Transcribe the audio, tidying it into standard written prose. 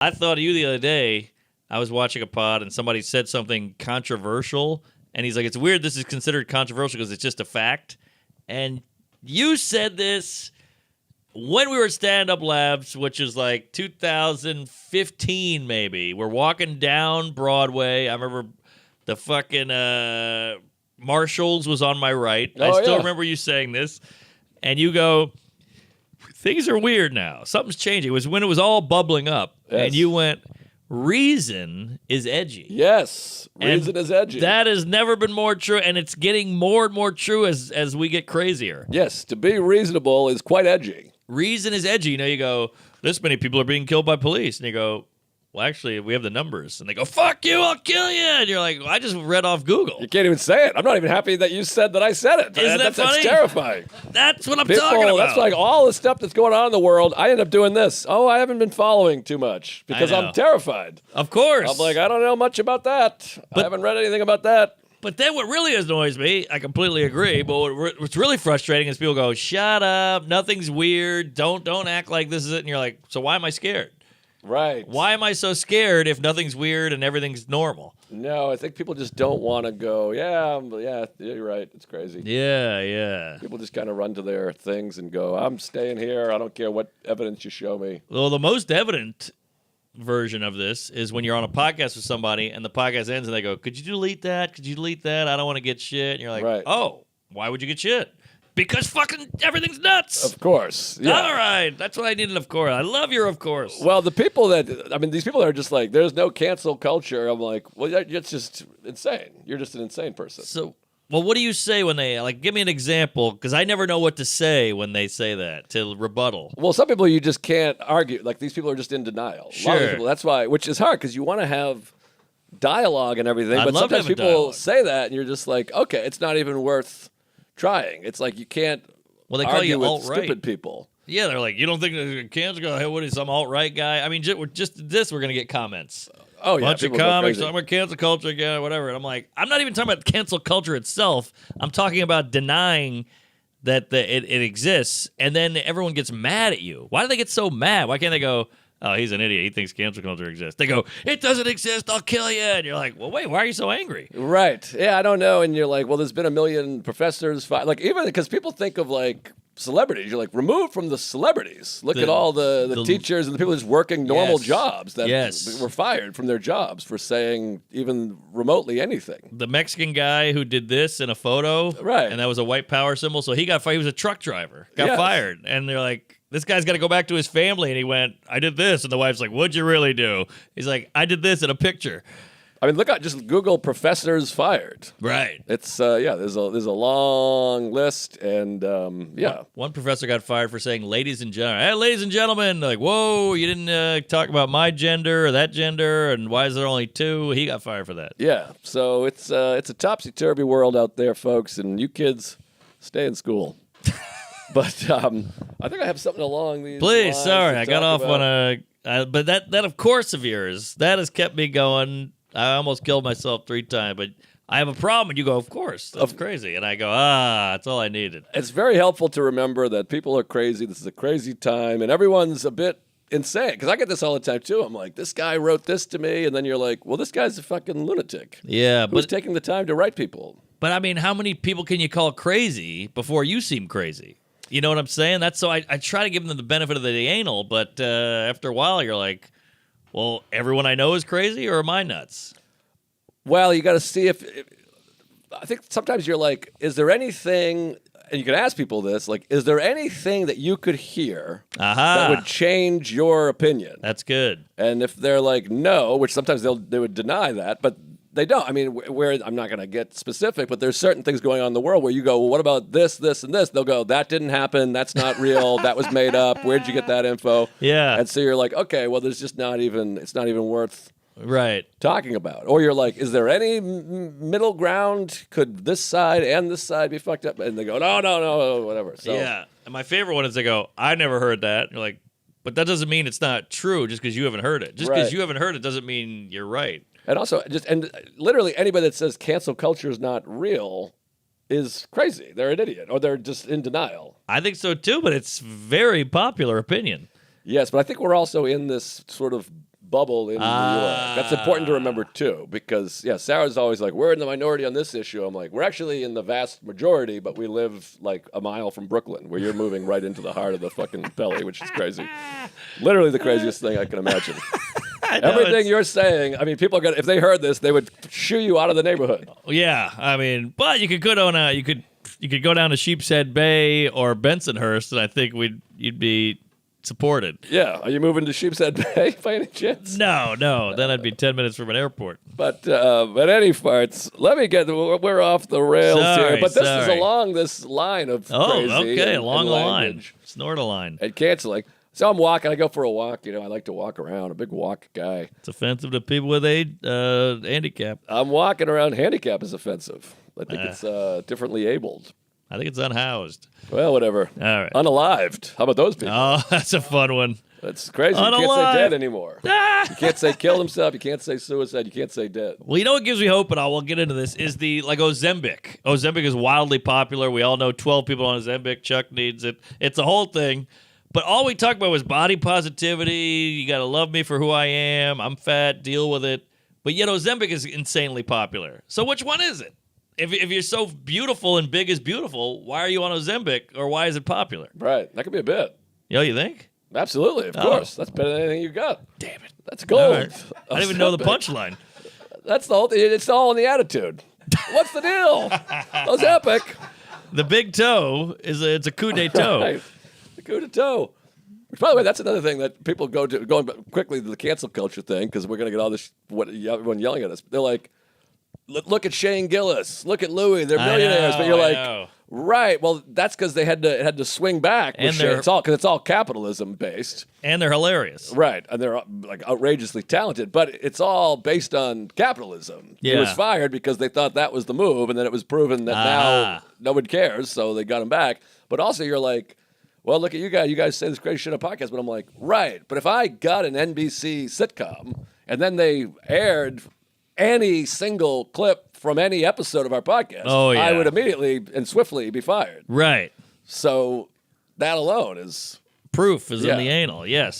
I thought of you the other day. I was watching a pod and somebody said something controversial, and he's like, it's weird this is considered controversial because it's just a fact. And you said this when we were at Stand-Up Labs, which is like 2015 maybe. We're walking down Broadway. I remember the fucking Marshalls was on my right. I still remember you saying this. And you go, things are weird now. Something's changing. It was when it was all bubbling up. Yes. And you went, reason is edgy. Yes, reason is edgy. That has never been more true, and it's getting more and more true as we get crazier. Yes, to be reasonable is quite edgy. Reason is edgy. You know, you go, this many people are being killed by police. And you go, well, actually, we have the numbers. And they go, fuck you, I'll kill you. And you're like, well, I just read off Google. You can't even say it. I'm not even happy that you said that I said it. Isn't that funny? That's terrifying. That's what I'm talking about. That's like all the stuff that's going on in the world. I end up doing this. Oh, I haven't been following too much because I'm terrified. Of course. I'm like, I don't know much about that. I haven't read anything about that. But then what really annoys me, I completely agree, but what's really frustrating is people go, shut up, nothing's weird, don't act like this is it. And you're like, so why am I scared? Right. Why am I so scared if nothing's weird and everything's normal? No, I think people just don't want to go, yeah, you're right. It's crazy. Yeah. People just kind of run to their things and go, I'm staying here. I don't care what evidence you show me. Well, the most evident version of this is when you're on a podcast with somebody and the podcast ends and they go, could you delete that? Could you delete that? I don't want to get shit. And you're like, oh, why would you get shit? Because fucking everything's nuts. Of course. Yeah. All right. That's what I needed, of course. I love your of course. Well, the people these people are just like, there's no cancel culture. I'm like, well, it's just insane. You're just an insane person. So, well, what do you say when they, like, give me an example, because I never know what to say when they say that, to rebuttal. Well, some people you just can't argue. Like, these people are just in denial. Sure. A lot of people, that's why, which is hard, because you want to have dialogue and everything, I'd but love to sometimes have a people dialogue. say that, and you're just like, okay, it's not even worth trying. It's like you can't They call argue you with alt-right. stupid people. Yeah, they're like, you don't think there's a cancel go, hey, what is some alt-right guy? I mean, just this, we're going to get comments. Oh, yeah. Bunch of comics, I'm a cancel culture again, whatever. And I'm like, I'm not even talking about cancel culture itself. I'm talking about denying that it exists, and then everyone gets mad at you. Why do they get so mad? Why can't they go, oh, he's an idiot. He thinks cancel culture exists. They go, it doesn't exist. I'll kill you. And you're like, well, wait, why are you so angry? Right. Yeah, I don't know. And you're like, well, there's been a million professors. Like, even because people think of, like, celebrities. You're like, removed from the celebrities. Look at all the teachers and the people just working normal jobs that were fired from their jobs for saying even remotely anything. The Mexican guy who did this in a photo. Right. And that was a white power symbol. So he got fired. He was a truck driver. Got fired. And they're like, this guy's got to go back to his family. And he went, I did this. And the wife's like, what'd you really do? He's like, I did this in a picture. I mean, look at just Google professors fired. Right. It's there's a long list, and One professor got fired for saying "ladies and gentlemen." Hey, ladies and gentlemen, like, whoa, you didn't talk about my gender or that gender, and why is there only two? He got fired for that. Yeah. So it's a topsy-turvy world out there, folks, and you kids stay in school. But I think I have something along these. Please, lines sorry, to I got talk off about. on a. But that of course of yours that has kept me going. I almost killed myself 3 times, but I have a problem. And you go, of course, that's crazy. And I go, that's all I needed. It's very helpful to remember that people are crazy. This is a crazy time, and everyone's a bit insane. Because I get this all the time, too. I'm like, this guy wrote this to me, and then you're like, well, this guy's a fucking lunatic. Yeah, Who's taking the time to write people? But, I mean, how many people can you call crazy before you seem crazy? You know what I'm saying? That's so I try to give them the benefit of the anal, but after a while, you're like, well, everyone I know is crazy, or am I nuts? Well, you got to see if I think sometimes you're like, is there anything, and you can ask people this, like, is there anything that you could hear that would change your opinion? That's good. And if they're like, no, which sometimes they would deny that, but they don't. I mean, where I'm not going to get specific, but there's certain things going on in the world where you go, well, what about this, this, and this? They'll go, that didn't happen. That's not real. That was made up. Where'd you get that info? Yeah. And so you're like, okay, well, there's just it's not even worth talking about. Or you're like, is there any middle ground? Could this side and this side be fucked up? And they go, no, whatever. So, yeah. And my favorite one is they go, I never heard that. And you're like, but that doesn't mean it's not true just because you haven't heard it. Just because you haven't heard it doesn't mean you're right. And also, and literally anybody that says cancel culture is not real is crazy. They're an idiot, or they're just in denial. I think so too, but it's very popular opinion. Yes, but I think we're also in this sort of bubble in New York. That's important to remember too, because Sarah's always like, we're in the minority on this issue. I'm like, we're actually in the vast majority, but we live like a mile from Brooklyn, where you're moving right into the heart of the fucking belly, which is crazy. Literally the craziest thing I can imagine. Everything you're saying, I mean, people are gonna, if they heard this, they would shoo you out of the neighborhood. Yeah, I mean, but you could go down you could go down to Sheepshead Bay or Bensonhurst, and I think you'd be supported. Yeah. Are you moving to Sheepshead Bay by any chance? No. Then I'd be 10 minutes from an airport. But any farts, let me get, we're off the rails here. But this is along this line of crazy. Oh, okay, and along the line. language Snort a line. and canceling. So I'm walking. I go for a walk. I like to walk around. A big walk guy. It's offensive to people with a handicap. I'm walking around. Handicap is offensive. I think it's differently abled. I think it's unhoused. Well, whatever. All right. Unalived. How about those people? Oh, that's a fun one. That's crazy. You can't say dead anymore. You can't say killed himself. You can't say suicide. You can't say dead. Well, you know what gives me hope, and we'll get into this, is Ozempic. Ozempic is wildly popular. We all know 12 people on Ozempic. Chuck needs it. It's a whole thing. But all we talked about was body positivity. You got to love me for who I am. I'm fat. Deal with it. But yet Ozempic is insanely popular. So which one is it? If you're so beautiful and big is beautiful, why are you on Ozempic, or why is it popular? Right. That could be a bit. You think? Absolutely. Of course. That's better than anything you got. Damn it. That's gold. Right. I didn't even know the punchline. That's the whole thing. It's all in the attitude. What's the deal? Ozempic. The big toe it's a coup de toe. Right. The coup de toe. Which, by the way, that's another thing that people going quickly to the cancel culture thing, because we're going to get all this, everyone yelling at us. They're like, look at Shane Gillis. Look at Louis. They're millionaires. But you're like, right. Well, that's because they had to swing back. And it's all capitalism based. And they're hilarious. Right. And they're like outrageously talented. But it's all based on capitalism. Yeah. He was fired because they thought that was the move. And then it was proven that now no one cares. So they got him back. But also you're like, well, look at you guys. You guys say this crazy shit on podcasts. But I'm like, right. But if I got an NBC sitcom and then they aired any single clip from any episode of our podcast, I would immediately and swiftly be fired. Right. So that alone is proof is in the anal. Yes.